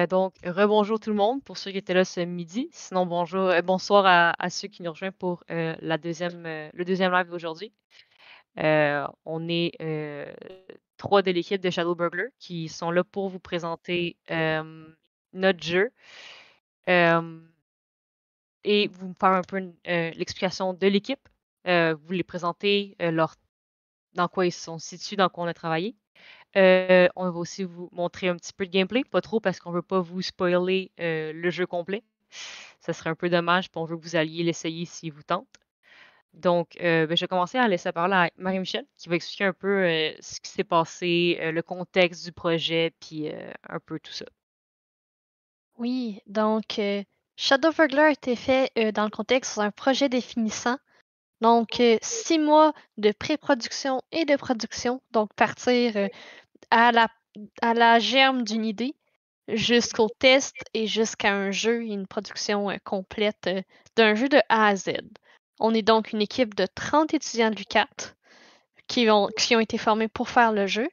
Donc, rebonjour tout le monde pour ceux qui étaient là ce midi. Sinon, bonsoir à ceux qui nous rejoignent pour le deuxième live d'aujourd'hui. On est trois de l'équipe de Shadow Burglar qui sont là pour vous présenter notre jeu euh, et vous faire un peu l'explication de l'équipe. Vous les présenter dans quoi ils sont situés, dans quoi on a travaillé. On va aussi vous montrer un petit peu de gameplay, pas trop parce qu'on veut pas vous spoiler le jeu complet. Ça serait un peu dommage, puis on veut que vous alliez l'essayer s'il vous tente. Donc, je vais commencer à laisser parler à Marie-Michel, qui va expliquer un peu ce qui s'est passé, le contexte du projet, puis un peu tout ça. Oui, donc Shadow Burglar a été fait dans le contexte d'un projet définissant. Donc, 6 mois de pré-production et de production. Donc, partir à la, à la germe d'une idée jusqu'au test et jusqu'à un jeu et une production complète d'un jeu de A à Z. On est donc une équipe de 30 étudiants de l'UQAT qui ont été formés pour faire le jeu,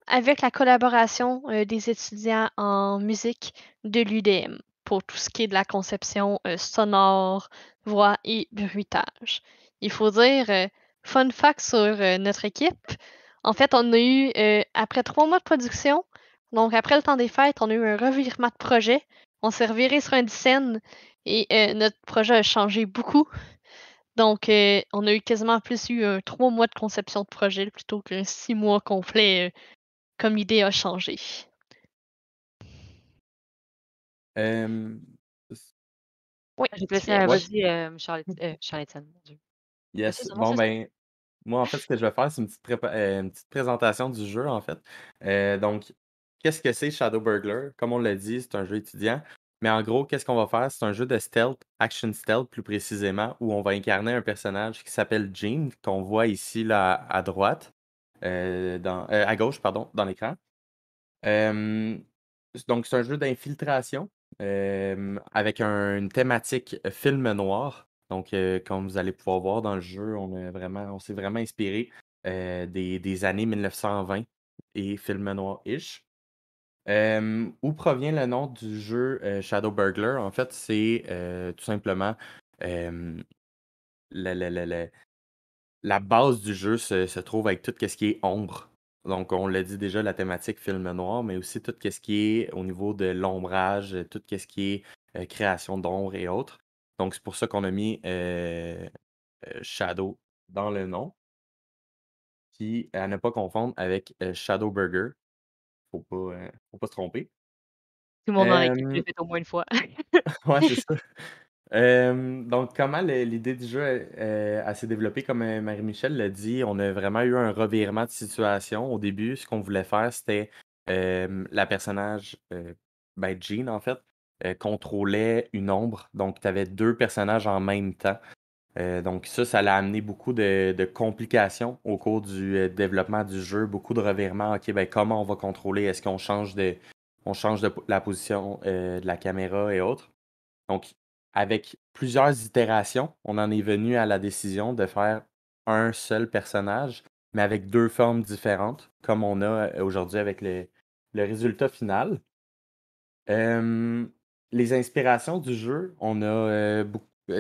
avec la collaboration des étudiants en musique de l'UDM pour tout ce qui est de la conception sonore, voix et bruitage. Il faut dire, fun fact sur notre équipe, en fait, on a eu, après 3 mois de production, donc après le temps des fêtes, on a eu un revirement de projet. On s'est reviré sur un scène et notre projet a changé beaucoup. Donc, on a eu quasiment plus eu 3 mois de conception de projet plutôt qu'un 6 mois complet comme l'idée a changé. Euh, Oui, Je vais te tu laisser, viens. ouais, vas-y, Charles-Étienne, mon Dieu. yes. C'est bon, Bon, c'est ça? ben, moi, en fait, ce que je vais faire, c'est une petite présentation du jeu, en fait. Donc, qu'est-ce que c'est Shadow Burglar? Comme on l'a dit, c'est un jeu étudiant. Mais en gros, qu'est-ce qu'on va faire? C'est un jeu de stealth, action stealth plus précisément, où on va incarner un personnage qui s'appelle Jean, qu'on voit ici, là, à droite, à gauche, pardon, dans l'écran. Euh, donc, c'est un jeu d'infiltration avec une thématique film noir. Donc, comme vous allez pouvoir voir dans le jeu, on s'est vraiment inspiré des années 1920 et film noir-ish. Où provient le nom du jeu Shadow Burglar? En fait, c'est tout simplement euh, la, la- la- la- la base du jeu se trouve avec tout ce qui est ombre. Donc, on l'a dit déjà, la thématique film noir, mais aussi tout ce qui est au niveau de l'ombrage, tout ce qui est création d'ombre et autres. Donc, c'est pour ça qu'on a mis Shadow dans le nom. Puis, à ne pas confondre avec Shadow Burger. Faut pas se tromper. Tout le monde dans l'équipe l'a Euh, fait au moins une fois. ouais, c'est ça. Donc, comment l'idée du jeu elle s'est développée, comme Marie-Michel l'a dit, on a vraiment eu un revirement de situation. Au début, ce qu'on voulait faire, c'était la personnage, ben Jean en fait, contrôlait une ombre. Donc, tu avais deux personnages en même temps. Donc, ça l'a amené beaucoup de complications au cours du développement du jeu, beaucoup de revirements. OK, ben comment on va contrôler? Est-ce qu'on on change de la position de la caméra et autres? Donc, avec plusieurs itérations, on en est venu à la décision de faire un seul personnage, mais avec deux formes différentes, comme on a aujourd'hui avec le résultat final. Euh, les inspirations du jeu, on a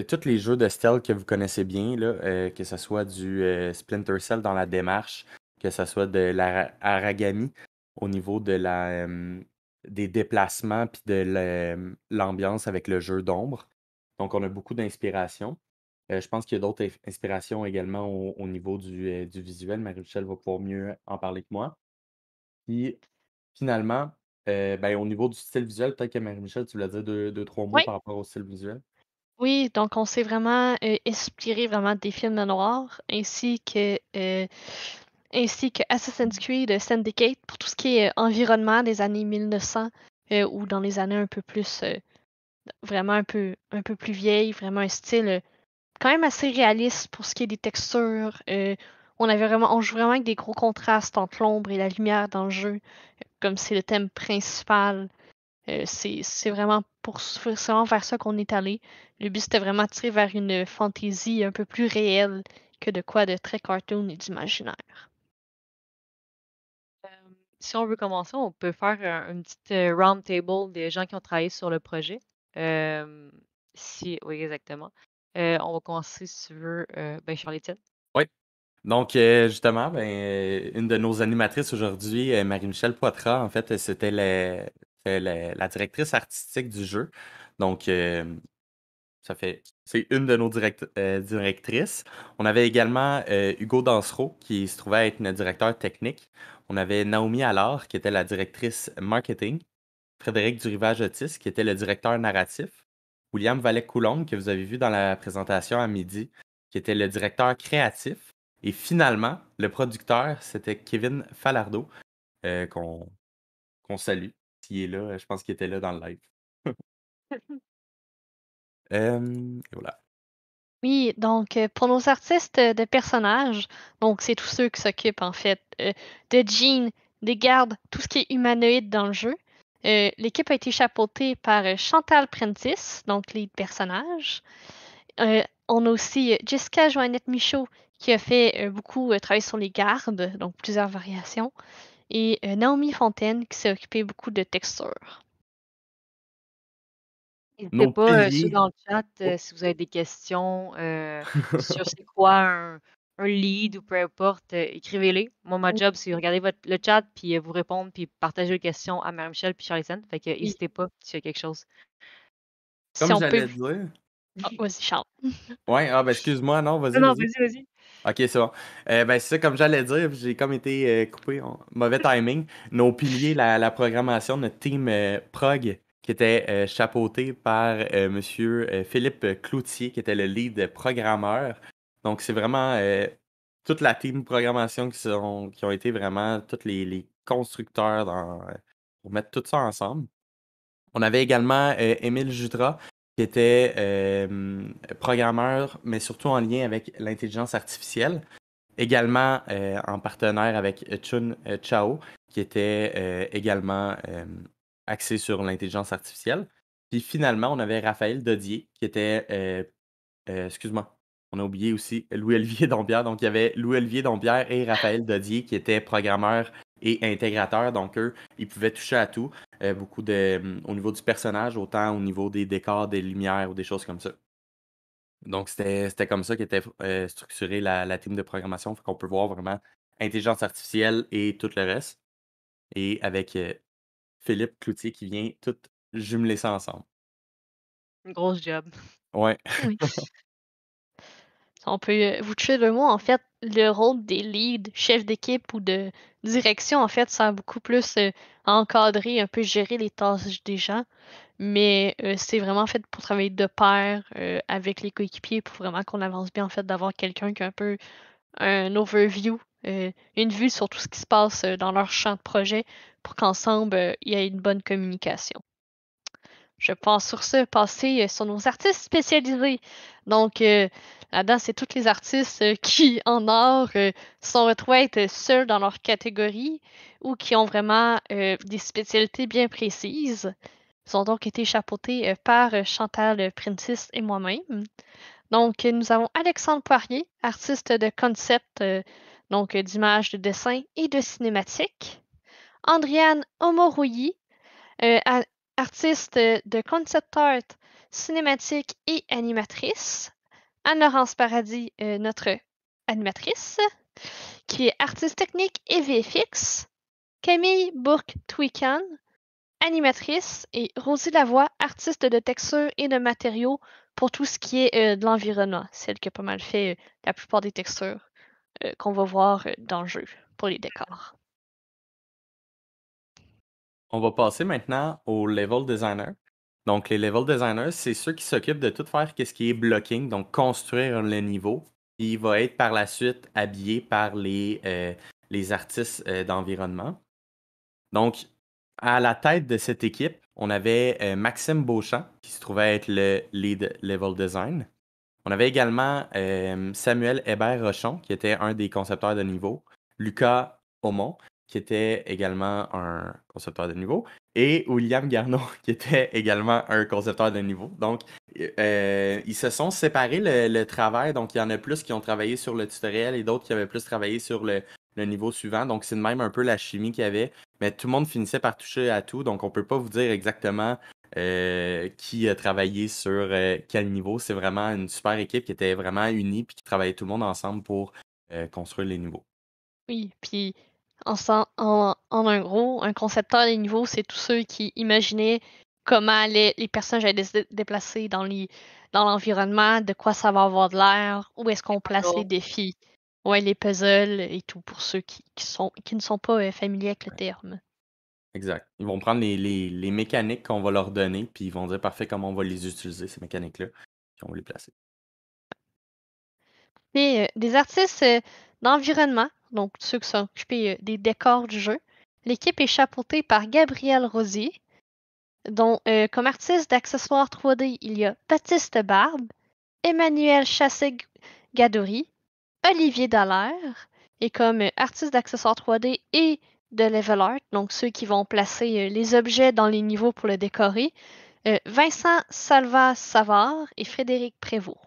tous les jeux de stealth que vous connaissez bien, là, que ce soit du Splinter Cell dans la démarche, que ce soit de l'Aragami au niveau des déplacements puis de l'ambiance avec le jeu d'ombre. Donc, on a beaucoup d'inspiration. Je pense qu'il y a d'autres inspirations également au niveau du visuel. Marie-Michel va pouvoir mieux en parler que moi. Puis, finalement, ben, au niveau du style visuel, peut-être que Marie-Michel, tu voulais dire deux, trois mots Oui, par rapport au style visuel? oui, donc on s'est vraiment inspiré vraiment des films noirs ainsi que Assassin's Creed Syndicate pour tout ce qui est environnement des années 1900 ou dans les années un peu plus vraiment un peu plus vieilles, vraiment un style quand même assez réaliste pour ce qui est des textures. On joue vraiment avec des gros contrastes entre l'ombre et la lumière dans le jeu, comme c'est le thème principal. C'est vraiment c'est vraiment vers ça qu'on est allé. Le but, c'était vraiment de tirer vers une fantaisie un peu plus réelle que de quoi de très cartoon et d'imaginaire. si on veut commencer, on peut faire une petite round table des gens qui ont travaillé sur le projet. Euh, oui, exactement. On va commencer si tu veux, ben, Charles-Étienne. Oui. Donc, justement, une de nos animatrices aujourd'hui, Marie-Michel Poitras, en fait, c'était la directrice artistique du jeu. Donc, c'est une de nos directrices. On avait également Hugo Dansereau, qui se trouvait être notre directeur technique. On avait Naomi Allard, qui était la directrice marketing. Frédéric Durivage-Otis, qui était le directeur narratif. William Vallet-Coulombe, que vous avez vu dans la présentation à midi, qui était le directeur créatif. Et finalement, le producteur, c'était Kevin Falardeau, qu'on salue. S'il est là, je pense qu'il était là dans le live. Et voilà. Oui, donc pour nos artistes de personnages, donc c'est tous ceux qui s'occupent en fait de Jean, des gardes, tout ce qui est humanoïde dans le jeu. L'équipe a été chapeautée par Chantal Prentice, donc les personnages. On a aussi Jessica Joannette Michaud qui a fait beaucoup travailler sur les gardes, donc plusieurs variations. Et Naomi Fontaine qui s'est occupée beaucoup de textures. N'hésitez Nos pas, ceux piliers. dans le chat, Oh. si vous avez des questions sur c'est quoi un lead ou peu importe, écrivez-les. Moi, ma job, c'est de regarder le chat, puis vous répondre, puis partager les questions à Marie-Michel puis Charles-Étienne. Fait que Oui. n'hésitez pas s'il y a quelque chose. Si Comme on peut. j'allais dire. Ah, vas-y, Charles. Ouais, excuse-moi, non, Non, vas-y, non, vas-y. vas-y, vas-y. Ok, c'est bon. C'est ça, comme j'allais dire, j'ai comme été coupé, mauvais timing. Nos piliers, la programmation, notre team prog, qui était chapeauté par monsieur Philippe Cloutier, qui était le lead programmeur. Donc, c'est vraiment toute la team programmation qui ont été vraiment tous les constructeurs pour mettre tout ça ensemble. On avait également Émile Jutras, qui était programmeur, mais surtout en lien avec l'intelligence artificielle. Également en partenaire avec Chun Chao, qui était également axé sur l'intelligence artificielle. Puis finalement, on avait Raphaël Dodier, qui était, excuse-moi, on a oublié aussi Louis-Olivier Dombierre. Donc, il y avait Louis-Olivier Dombierre et Raphaël Dodier, qui étaient programmeurs et intégrateurs. Donc, eux, ils pouvaient toucher à tout, beaucoup au niveau du personnage, autant au niveau des décors, des lumières ou des choses comme ça. Donc, c'était comme ça qu'était structurée la team de programmation. Fait qu'on peut voir vraiment intelligence artificielle et tout le reste. Et avec Philippe Cloutier qui vient tout jumeler ça ensemble. Une grosse job. Ouais. Oui. On peut vous tuer le mot, en fait, le rôle des leads, chefs d'équipe ou de direction, en fait, sert beaucoup plus à encadrer, un peu gérer les tâches des gens. Mais c'est vraiment fait pour travailler de pair avec les coéquipiers pour vraiment qu'on avance bien, en fait, d'avoir quelqu'un qui a un peu un overview, une vue sur tout ce qui se passe dans leur champ de projet pour qu'ensemble, il y ait une bonne communication. Je pense sur ce passer sur nos artistes spécialisés. Donc, là-dedans, c'est tous les artistes qui, en art, sont retrouvés être seuls dans leur catégorie ou qui ont vraiment des spécialités bien précises. Ils ont donc été chapeautés par Chantal Prentice et moi-même. Donc, nous avons Alexandre Poirier, artiste de concept, donc d'images, de dessin et de cinématique. Andriane Omorouyi, artiste de concept art, cinématique et animatrice. Anne-Laurence Paradis, notre animatrice, qui est artiste technique et VFX. Camille Bourque-Tweakan, animatrice. Et Rosie Lavoie, artiste de texture et de matériaux pour tout ce qui est de l'environnement. Celle qui a pas mal fait la plupart des textures qu'on va voir dans le jeu pour les décors. On va passer maintenant au level designer. Donc, les level designers, c'est ceux qui s'occupent de tout faire ce qui est blocking, donc construire le niveau. Qui va être par la suite habillé par les artistes d'environnement. Donc, à la tête de cette équipe, on avait Maxime Beauchamp, qui se trouvait être le lead level design. On avait également Samuel Hébert-Rochon, qui était un des concepteurs de niveau. Lucas Aumont, qui était également un concepteur de niveau. Et William Garneau, qui était également un concepteur de niveau. Donc, ils se sont séparés le travail. Donc, il y en a plus qui ont travaillé sur le tutoriel et d'autres qui avaient plus travaillé sur le le niveau suivant. Donc, c'est de même un peu la chimie qu'il y avait. Mais tout le monde finissait par toucher à tout. Donc, on peut pas vous dire exactement qui a travaillé sur quel niveau. C'est vraiment une super équipe qui était vraiment unie puis qui travaillait tout le monde ensemble pour construire les niveaux. Oui, puis en un gros, un concepteur des niveaux, c'est tous ceux qui imaginaient comment les personnages allaient se déplacer dans l'environnement, de quoi ça va avoir de l'air, où est-ce qu'on place les défis. Ouais, les puzzles et tout, pour ceux qui ne sont pas familiers avec le terme. Exact. Ils vont prendre les mécaniques qu'on va leur donner, puis ils vont dire parfait comment on va les utiliser, ces mécaniques-là, puis on va les placer. Et des artistes d'environnement, donc ceux qui sont occupés des décors du jeu. L'équipe est chapeautée par Gabriel Rosier, dont comme artiste d'accessoires 3D, il y a Baptiste Barbe, Emmanuel Chassé-Gadouri, Olivier Dallaire, et comme artiste d'accessoires 3D et de level art, donc ceux qui vont placer les objets dans les niveaux pour le décorer, Vincent Salva-Savard et Frédéric Prévost.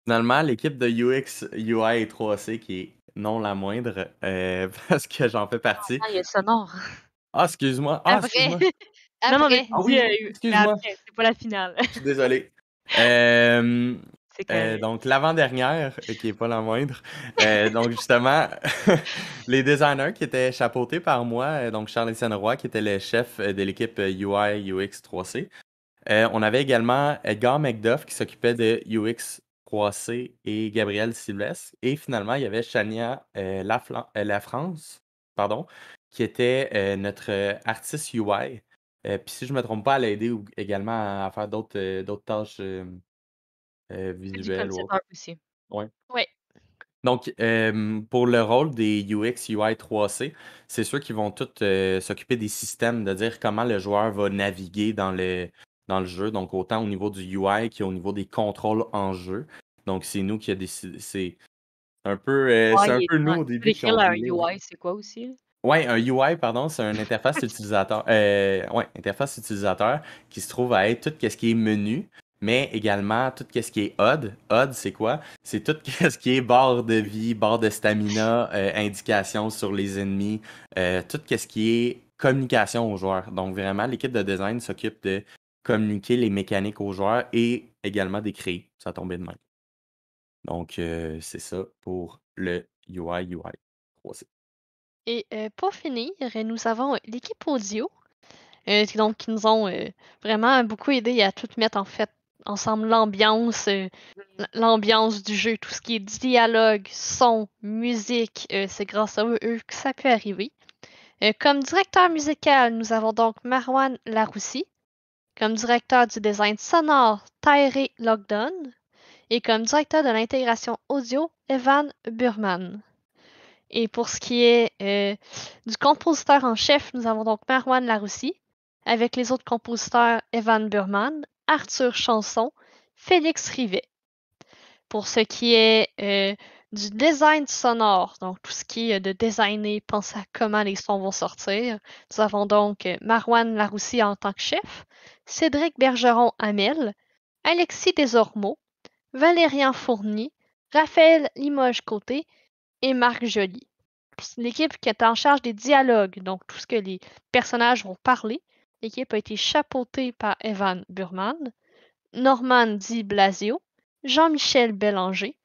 Finalement, l'équipe de UX, UI et 3C, qui est non la moindre, parce que j'en fais partie. Ah, il y a Sonore. Ah, excuse-moi. Ah, Après, excuse-moi. Non, non, mais après. tu Ah dis, oui, mais excuse-moi. après, c'est pas la finale. Je suis désolé. Euh, C'est correct. donc, l'avant-dernière, qui est pas la moindre. Donc, justement, les designers qui étaient chapeautés par moi, donc Charles-Étienne Roy, qui était le chef de l'équipe UI UX 3C. On avait également Edgar McDuff qui s'occupait de UX 3C et Gabriel Sylvestre. Et finalement, il y avait Chania Lafrance, pardon, qui était notre artiste UI. Puis si je ne me trompe pas, elle a aidé également à faire d'autres tâches C'est du visuelles ou concept autres. art aussi. Ouais. Ouais. Donc, pour le rôle des UX UI 3C, c'est ceux qui vont tous s'occuper des systèmes, de dire comment le joueur va naviguer dans le jeu. Donc, autant au niveau du UI qu'au niveau des contrôles en jeu. Donc, c'est nous qui a décidé. C'est un peu nous au Tu peux début qui décrire ont la dealé. UI, c'est quoi aussi? Là? Ouais, un UI, pardon, c'est une interface utilisateur. Ouais, interface utilisateur qui se trouve à être tout ce qui est menu, mais également tout ce qui est HUD. HUD, c'est quoi? C'est tout ce qui est barre de vie, barre de stamina, indication sur les ennemis, tout ce qui est communication aux joueurs. Donc vraiment, l'équipe de design s'occupe de communiquer les mécaniques aux joueurs et également d'écrire. Ça tombait de même. Donc, c'est ça pour le UI 3C. Et pour finir, nous avons l'équipe audio, donc qui nous ont vraiment beaucoup aidé à tout mettre en fait ensemble l'ambiance du jeu, tout ce qui est dialogue, son, musique, c'est grâce à eux que ça peut arriver. Comme directeur musical, nous avons donc Marwan Laroussi. Comme directeur du design sonore, Tyree Lockdown. Et comme directeur de l'intégration audio, Evan Burman. Et pour ce qui est du compositeur en chef, nous avons donc Marwan Laroussi, avec les autres compositeurs Evan Burman, Arthur Chanson, Félix Rivet. Pour ce qui est du design sonore, donc tout ce qui est de designer, penser à comment les sons vont sortir, nous avons donc Marwan Laroussi en tant que chef, Cédric Bergeron-Hamel, Alexis Desormeaux, Valérian Fournier, Raphaël Limoges-Côté et Marc Joly. L'équipe qui est en charge des dialogues, donc tout ce que les personnages vont parler, l'équipe a été chapeautée par Evan Burman, Norman Di Blasio, Jean-Michel Bélanger,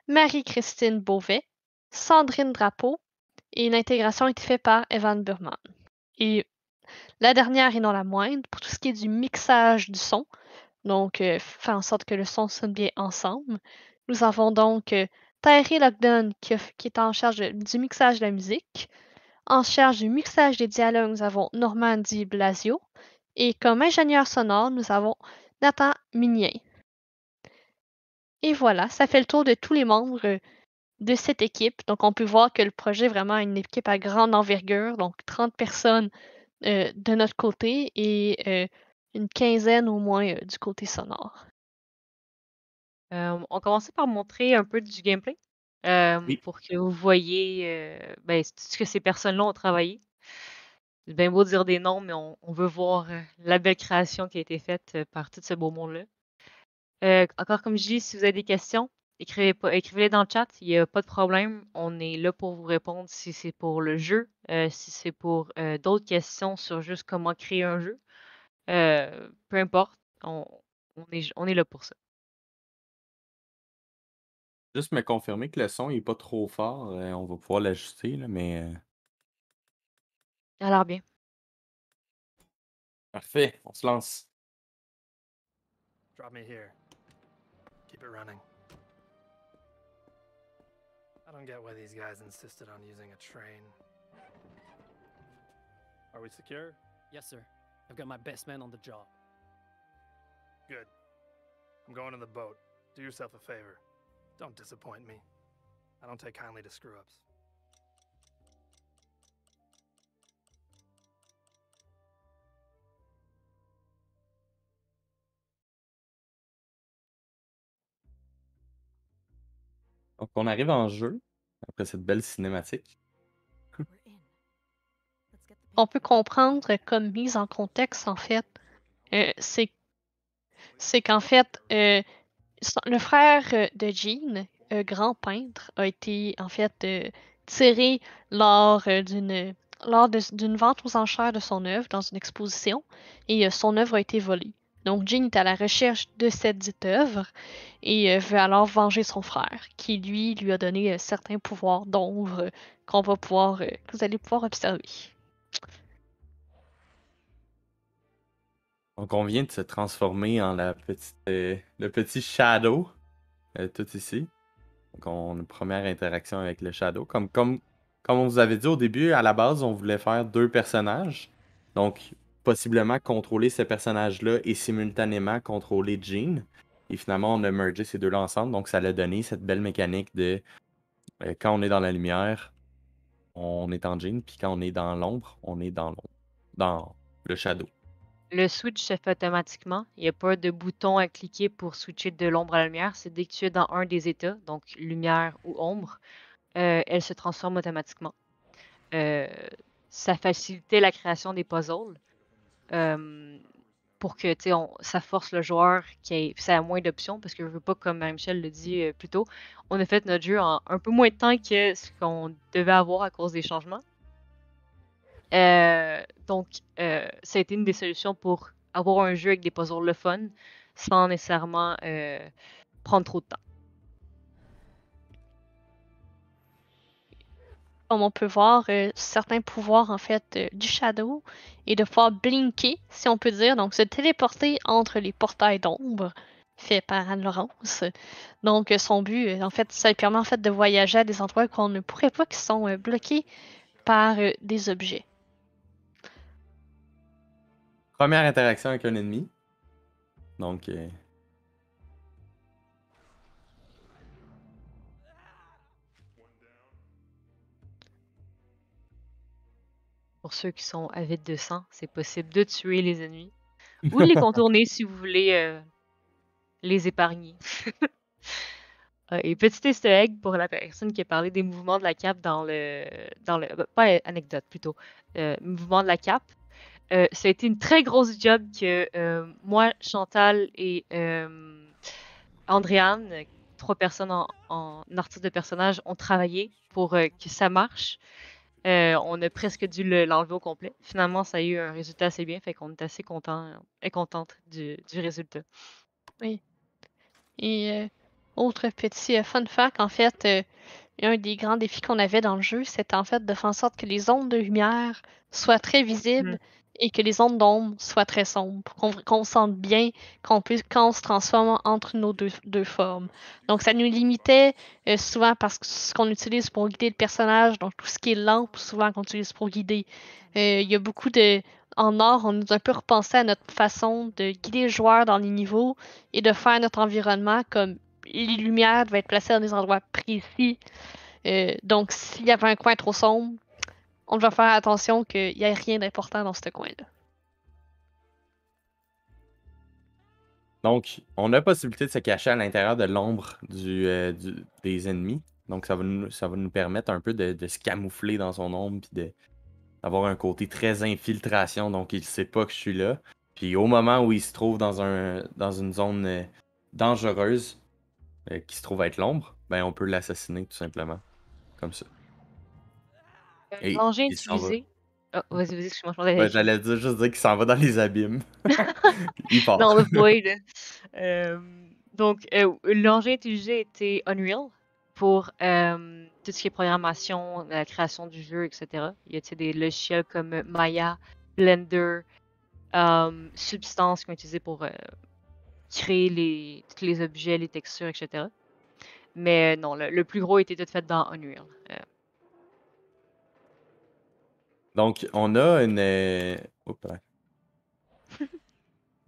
Marie-Christine Beauvais, Sandrine Drapeau et l'intégration a été faite par Evan Burman. Et la dernière et non la moindre, pour tout ce qui est du mixage du son, donc faire en sorte que le son sonne bien ensemble, nous avons donc Tyree Lockdown qui est en charge du mixage de la musique. En charge du mixage des dialogues, nous avons Norman Di Blasio. Et comme ingénieur sonore, nous avons Nathan Mignien. Et voilà, ça fait le tour de tous les membres de cette équipe. Donc, on peut voir que le projet est vraiment une équipe à grande envergure, donc 30 personnes de notre côté et une quinzaine au moins du côté sonore. On commençait par montrer un peu du gameplay Oui. pour que vous voyez ce que ces personnes-là ont travaillé. C'est bien beau dire des noms, mais on veut voir la belle création qui a été faite par tout ce beau monde-là. Encore comme je dis, si vous avez des questions, écrivez-les dans le chat, il n'y a pas de problème. On est là pour vous répondre si c'est pour le jeu, si c'est pour d'autres questions sur juste comment créer un jeu. Peu importe, on est là pour ça. Juste me confirmer que le son est pas trop fort. On va pouvoir l'ajuster, là, mais Ça a l'air bien. parfait, on se lance. Drop me here. Keep it running. I don't get why these guys insisted on using a train. Are we secure? Yes, sir. I've got my best man on the job. Good. I'm going to the boat. Do yourself a favor. Don't disappoint me. I don't take kindly to screw-ups. Donc, on arrive en jeu, après cette belle cinématique. On peut comprendre comme mise en contexte, en fait, c'est qu'en fait, le frère de Jean, grand peintre, a été en fait tiré lors d'une vente aux enchères de son œuvre dans une exposition et son œuvre a été volée. Donc Jean est à la recherche de cette dite œuvre et veut alors venger son frère, qui lui a donné certains pouvoirs d'ombre que vous allez pouvoir observer. Donc, on vient de se transformer en le petit Shadow, tout ici. Donc, on a une première interaction avec le Shadow. Comme on vous avait dit au début, à la base, on voulait faire 2 personnages. Donc, possiblement contrôler ce personnage-là et simultanément contrôler Jean. Et finalement, on a mergé ces deux-là ensemble. Donc, ça l'a donné cette belle mécanique de quand on est dans la lumière, on est en Jean. Puis quand on est dans l'ombre, on est dans le Shadow. Le switch se fait automatiquement. Il n'y a pas de bouton à cliquer pour switcher de l'ombre à la lumière. C'est dès que tu es dans un des états, donc lumière ou ombre, elle se transforme automatiquement. Ça facilitait la création des puzzles pour que ça force le joueur ça a moins d'options parce que je veux pas, comme Marie-Michel le dit plus tôt, on a fait notre jeu en un peu moins de temps que ce qu'on devait avoir à cause des changements. Donc, ça a été une des solutions pour avoir un jeu avec des puzzles le fun, sans nécessairement prendre trop de temps. Comme on peut voir, certains pouvoirs en fait du Shadow et de pouvoir blinker, si on peut dire, donc se téléporter entre les portails d'ombre fait par Anne-Laurence. Donc son but, en fait, ça lui permet en fait de voyager à des endroits qu'on ne pourrait pas, qui sont bloqués par des objets. Première interaction avec un ennemi. Donc, Pour ceux qui sont avides de sang, c'est possible de tuer les ennemis ou de les contourner si vous voulez les épargner. Et petit easter egg pour la personne qui a parlé des mouvements de la cape dans le pas anecdote plutôt, mouvement de la cape. Ça a été une très grosse job que moi, Chantal et Andréane, 3 personnes en artiste de personnage, ont travaillé pour que ça marche. On a presque dû l'enlever au complet. Finalement, ça a eu un résultat assez bien, fait qu'on est assez content et contente du résultat. Oui. Et autre petit fun fact, en fait, un des grands défis qu'on avait dans le jeu, c'était en fait de faire en sorte que les ondes de lumière soient très visibles et que les ondes d'ombre soient très sombres, qu'on sente bien quand on se transforme entre nos deux formes. Donc ça nous limitait souvent parce que ce qu'on utilise pour guider le personnage, donc tout ce qui est lampe, souvent qu'on utilise pour guider. Il y a beaucoup de... En or, on nous a un peu repensé à notre façon de guider le joueur dans les niveaux et de faire notre environnement comme les lumières devaient être placées dans des endroits précis. Donc, s'il y avait un coin trop sombre, on devait faire attention qu'il n'y ait rien d'important dans ce coin-là. Donc, on a la possibilité de se cacher à l'intérieur de l'ombre des ennemis. Donc, ça va nous permettre un peu de se camoufler dans son ombre puis d'avoir un côté très infiltration. Donc, il ne sait pas que je suis là. Puis, au moment où il se trouve dans une zone dangereuse, qui se trouve être l'ombre, ben on peut l'assassiner tout simplement, comme ça. Et L'engin il s'en va. utilisé. Oh, vas-y, excuse-moi, je m'en allais Ouais, finir. j'allais juste dire qu'il s'en va dans les abîmes. Il part. Non, the void. Donc, l'engin utilisé était Unreal pour tout ce qui est programmation, la création du jeu, etc. Il y a des logiciels comme Maya, Blender, Substance qui sont utilisés pour créer tous les objets, les textures, etc. Mais non, le plus gros était tout fait dans Unreal. Donc, on a une. Oups,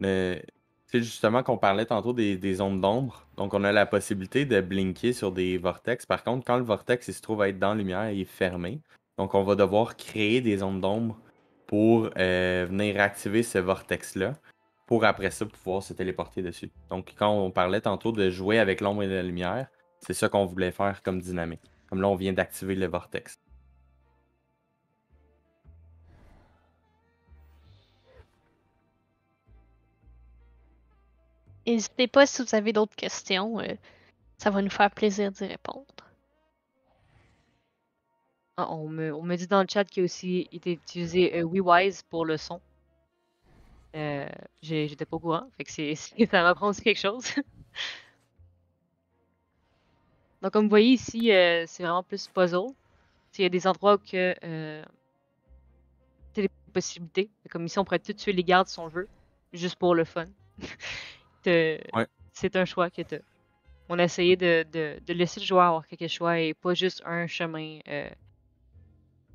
tu sais, justement, qu'on parlait tantôt des zones d'ombre. Donc, on a la possibilité de blinker sur des vortex. Par contre, quand le vortex il se trouve être dans la lumière, il est fermé. Donc, on va devoir créer des zones d'ombre pour venir activer ce vortex-là. Pour après ça pouvoir se téléporter dessus. Donc, quand on parlait tantôt de jouer avec l'ombre et la lumière, c'est ça qu'on voulait faire comme dynamique. Comme là, on vient d'activer le vortex. N'hésitez pas si vous avez d'autres questions. Ça va nous faire plaisir d'y répondre. Ah, on me dit dans le chat qu'il a aussi été utilisé WeWise pour le son. J'étais pas au courant, fait que ça m'apprend aussi quelque chose. Donc, comme vous voyez ici, c'est vraiment plus puzzle. Il y a des endroits où que, t'as des possibilités. Comme ici, on pourrait tout tuer les gardes si on veut, juste pour le fun. Ouais. C'est un choix que t'as. On a essayé de laisser le joueur avoir quelques choix et pas juste un chemin.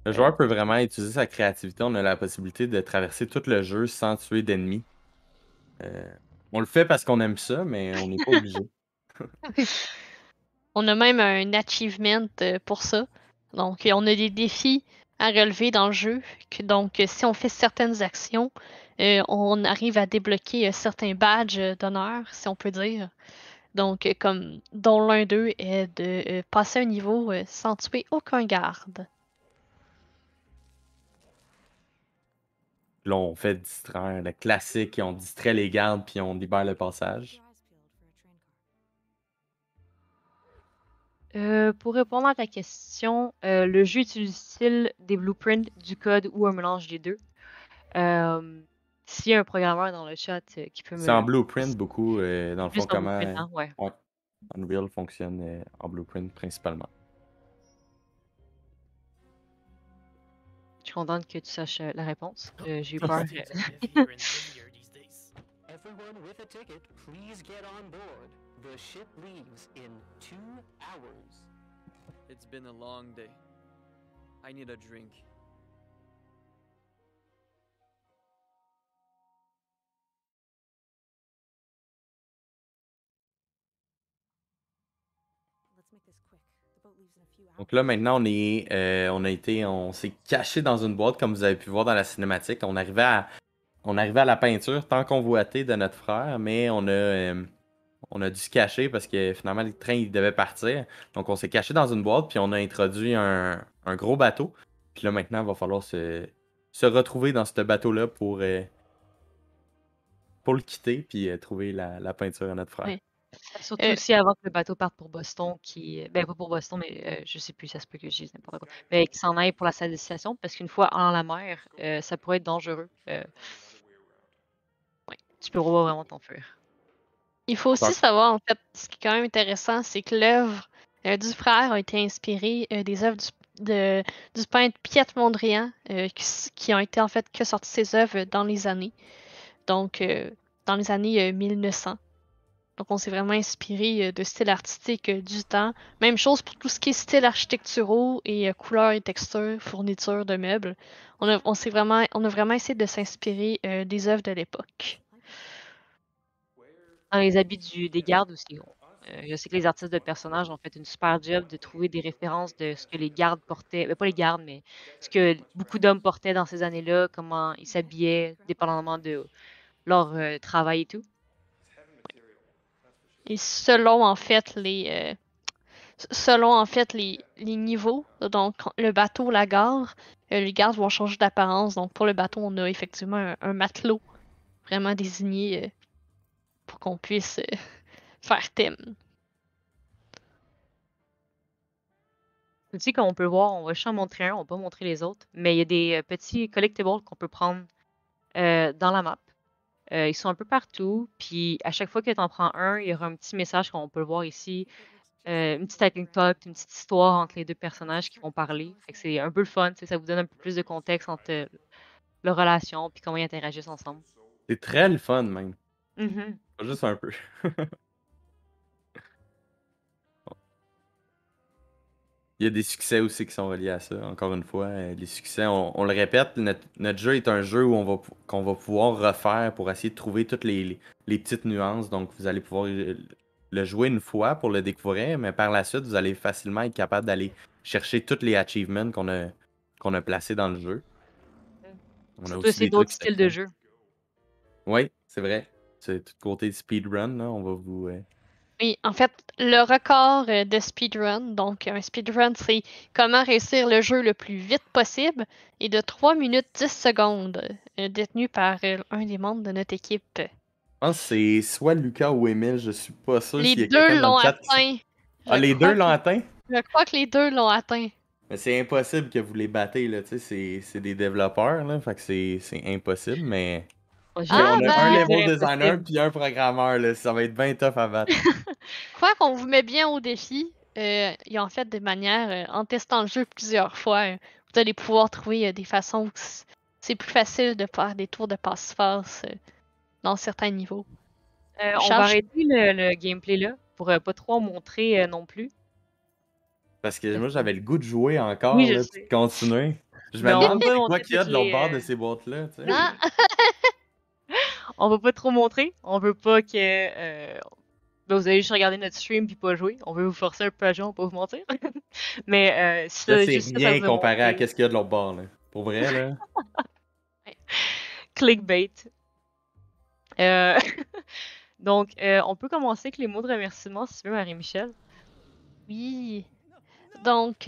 Le joueur peut vraiment utiliser sa créativité. On a la possibilité de traverser tout le jeu sans tuer d'ennemis. On le fait parce qu'on aime ça, mais on n'est pas obligé. On a même un achievement pour ça. Donc, on a des défis à relever dans le jeu. Donc, si on fait certaines actions, on arrive à débloquer certains badges d'honneur, si on peut dire. Donc, comme dont l'un d'eux est de passer un niveau sans tuer aucun garde. Là, on fait distraire le classique, on distrait les gardes puis on libère le passage. Pour répondre à ta question, le jeu utilise-t-il des blueprints, du code ou un mélange des deux? S'il y a un programmeur dans le chat qui peut C'est en me... blueprint beaucoup, dans le fond, Juste en comment blueprint, hein? Ouais. ouais, Unreal fonctionne en blueprint principalement. Je suis contente que tu saches la réponse. J'ai eu peur. Everyone with a ticket, please get on board. The ship leaves in 2 hours. It's been a long day. I need a drink. Donc là, maintenant, on s'est caché dans une boîte, comme vous avez pu voir dans la cinématique. On arrivait à la peinture tant convoitée de notre frère, mais on a dû se cacher parce que finalement, le train il devait partir. Donc, on s'est caché dans une boîte, puis on a introduit un gros bateau. Puis là, maintenant, il va falloir se retrouver dans ce bateau-là pour le quitter, puis trouver la peinture à notre frère. Ouais. Surtout aussi avant que le bateau parte pour Boston, ben pas pour Boston, mais je sais plus, ça se peut que je dise n'importe quoi. Mais qu'il s'en aille pour la salle de destination, parce qu'une fois en la mer, ça pourrait être dangereux. Ouais, tu peux vraiment t'enfuir. Il faut aussi savoir, en fait, ce qui est quand même intéressant, c'est que l'œuvre du frère a été inspirée des œuvres du peintre Piet Mondrian, qui ont été en fait que sorti ses œuvres dans les années. Donc, dans les années 1900. Donc, on s'est vraiment inspiré de styles artistiques du temps. Même chose pour tout ce qui est style architecturaux et couleurs et textures, fournitures de meubles. On a vraiment essayé de s'inspirer des œuvres de l'époque. Dans les habits des gardes aussi. Je sais que les artistes de personnages ont fait une super job de trouver des références de ce que les gardes portaient. Ben, pas les gardes, mais ce que beaucoup d'hommes portaient dans ces années-là, comment ils s'habillaient, dépendamment de leur travail et tout. Et selon en fait les niveaux, donc le bateau, la gare, les gardes vont changer d'apparence. Donc pour le bateau, on a effectivement un matelot vraiment désigné pour qu'on puisse faire thème. Aussi, comme on peut voir, on va juste en montrer un, on va pas montrer les autres, mais il y a des petits collectibles qu'on peut prendre dans la map. Ils sont un peu partout, puis à chaque fois que tu en prends un, il y aura un petit message qu'on peut le voir ici, une petite anecdote, une petite histoire entre les deux personnages qui vont parler. Fait que c'est un peu le fun, tu sais, ça vous donne un peu plus de contexte entre leurs relations puis comment ils interagissent ensemble. C'est très le fun, même. Mhm. Pas juste un peu. Il y a des succès aussi qui sont reliés à ça. Encore une fois, les succès, on le répète, notre jeu est un jeu où qu'on va pouvoir refaire pour essayer de trouver toutes les petites nuances. Donc, vous allez pouvoir le jouer une fois pour le découvrir, mais par la suite, vous allez facilement être capable d'aller chercher tous les achievements qu'on a placés dans le jeu. On a Surtout aussi essayer des d'autres trucs styles de secrets. jeu. Oui, c'est vrai. C'est tout côté speedrun, là, on va vous... Oui, en fait, le record de speedrun, donc un speedrun, c'est comment réussir le jeu le plus vite possible, et de 3 minutes 10 secondes, détenu par un des membres de notre équipe. Je pense que c'est soit Lucas ou Emile, je suis pas sûr Les s'il y a deux quelqu'un dans le l'ont chat qui... atteint. Ah, les deux l'ont atteint? Je crois que les deux l'ont atteint. Mais c'est impossible que vous les battez, là, tu sais, c'est des développeurs, là, fait que c'est impossible, mais... Moi, On a un ben- level designer puis un programmeur, là, ça va être bien tough à battre. Quoi qu'on vous met bien au défi, et en fait de manière, en testant le jeu plusieurs fois, vous allez pouvoir trouver des façons où c'est plus facile de faire des tours de passe-passe dans certains niveaux. on va Charles, arrêter le gameplay là pour pas trop en montrer non plus. Parce que moi, j'avais le goût de jouer encore, Oui, je là, puis sais. de continuer. Je me Mais on va demande pas c'est quoi montrer qu'il y a toutes de l'autre bord les. de ces boîtes-là, tu sais. Ah! On va pas trop montrer. On veut pas que ben, vous allez juste regarder notre stream puis pas jouer. On veut vous forcer un peu à jouer, on va pas vous mentir. Mais Là, ça, c'est juste ça rien vous a comparé à montré. qu'est-ce qu'il y a de l'autre bord, là. Pour vrai, là. Clickbait. Donc, on peut commencer avec les mots de remerciement si tu veux, Marie-Michel. Oui. Donc,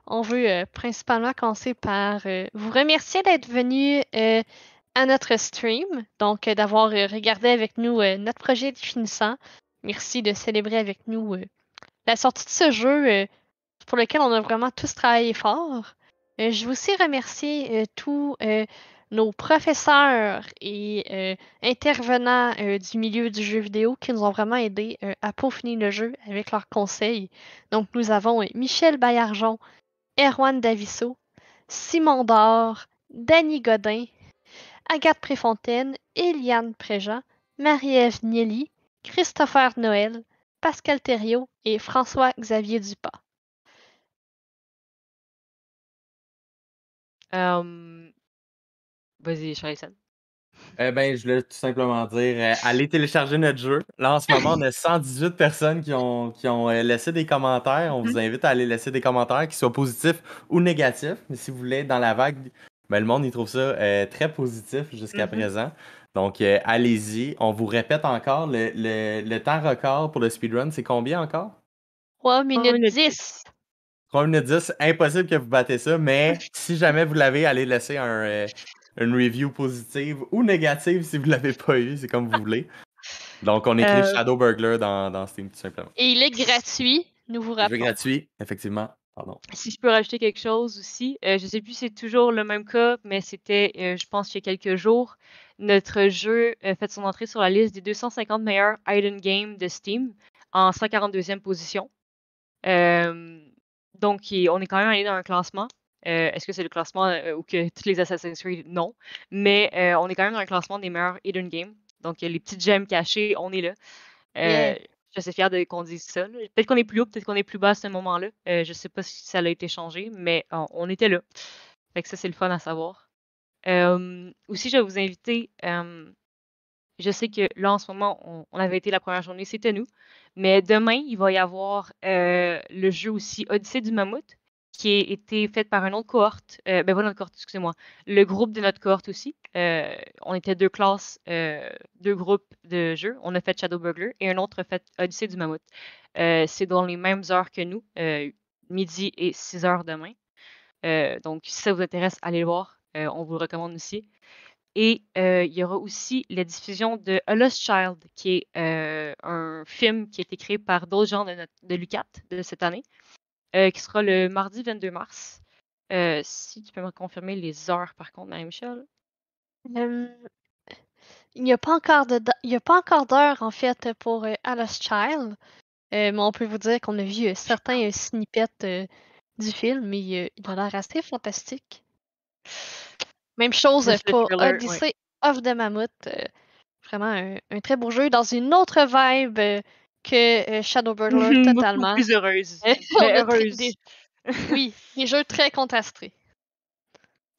on veut principalement commencer par vous remercier d'être venu à notre stream, donc d'avoir regardé avec nous notre projet définissant. Merci de célébrer avec nous la sortie de ce jeu pour lequel on a vraiment tous travaillé fort. Je veux aussi remercier tous nos professeurs et intervenants du milieu du jeu vidéo qui nous ont vraiment aidés à peaufiner le jeu avec leurs conseils. Donc, nous avons Michel Baillargeon, Erwan Davisso, Simon Dor, Danny Godin, Agathe Préfontaine, Eliane Préjean, Marie-Ève Niely, Christopher Noël, Pascal Thériault et François-Xavier Dupas. Vas-y, Charles. Ben, je voulais tout simplement dire, allez télécharger notre jeu. Là, en ce moment, on a 118 personnes qui ont laissé des commentaires. On vous invite à aller laisser des commentaires, qu'ils soient positifs ou négatifs. Mais si vous voulez, dans la vague, ben, le monde, il trouve ça très positif jusqu'à présent. Donc, allez-y. On vous répète encore, le temps record pour le speedrun, c'est combien encore? 3 minutes minutes 10. 3 minutes 10, impossible que vous battez ça, mais si jamais vous l'avez, allez laisser une review positive ou négative si vous l'avez pas eu, c'est comme vous voulez. Donc, on écrit Shadow Burglar dans Steam, tout simplement. Et il est gratuit, nous vous Jeu rappelons. gratuit, effectivement. Pardon. Si je peux rajouter quelque chose aussi, je sais plus si c'est toujours le même cas, mais c'était, je pense, il y a quelques jours, notre jeu a fait son entrée sur la liste des 250 meilleurs hidden games de Steam en 142e position. Donc, on est quand même allé dans un classement. Est-ce que c'est le classement où que tous les Assassin's Creed? Non. Mais on est quand même dans un classement des meilleurs hidden games. Donc, les petites gemmes cachées, on est là. Yeah. Je suis fière qu'on dise ça. Peut-être qu'on est plus haut, peut-être qu'on est plus bas à ce moment-là. Je sais pas si ça a été changé, mais on était là. Fait que ça, c'est le fun à savoir. Aussi, je vais vous inviter. Je sais que là, en ce moment, on avait été la première journée, c'était nous. Mais demain, il va y avoir le jeu aussi Odyssée du Mammouth, qui a été fait par une autre cohorte. Ben, pas notre cohorte, excusez-moi. Le groupe de notre cohorte aussi. On était deux classes, deux groupes de jeux. On a fait Shadow Burglar et un autre a fait Odyssée du Mammouth. C'est dans les mêmes heures que nous, midi et 6 heures demain. Donc, si ça vous intéresse, allez le voir. On vous le recommande aussi. Et il y aura aussi la diffusion de A Lost Child, qui est un film qui a été créé par d'autres gens de l'UQAT de cette année. qui sera le mardi 22 mars. Si tu peux me confirmer les heures, par contre, Marie-Michel. Euh, il n'y a pas encore d'heure, en fait, pour Alice Child. Mais on peut vous dire qu'on a vu certains snippets du film, et il a l'air assez fantastique. Même chose Juste le pour trailer, ouais. Odyssey of the Mammoth. Vraiment un très beau jeu dans une autre vibe que Shadow Burglar, Beaucoup totalement. plus heureuse. On Mais a heureuse. oui, des jeux très contrastés.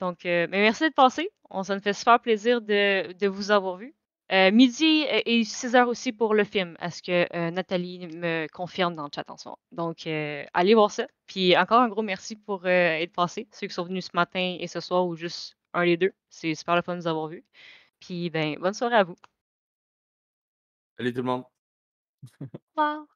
Donc, mais merci d'être passé. Ça me fait super plaisir de vous avoir vu. Midi et 6 heures aussi pour le film, à ce que Nathalie me confirme dans le chat en ce moment. Donc, allez voir ça. Puis encore un gros merci pour être passé, ceux qui sont venus ce matin et ce soir ou juste un des deux. C'est super le fun de vous avoir vus. Puis, ben, bonne soirée à vous. Salut tout le monde. Wow.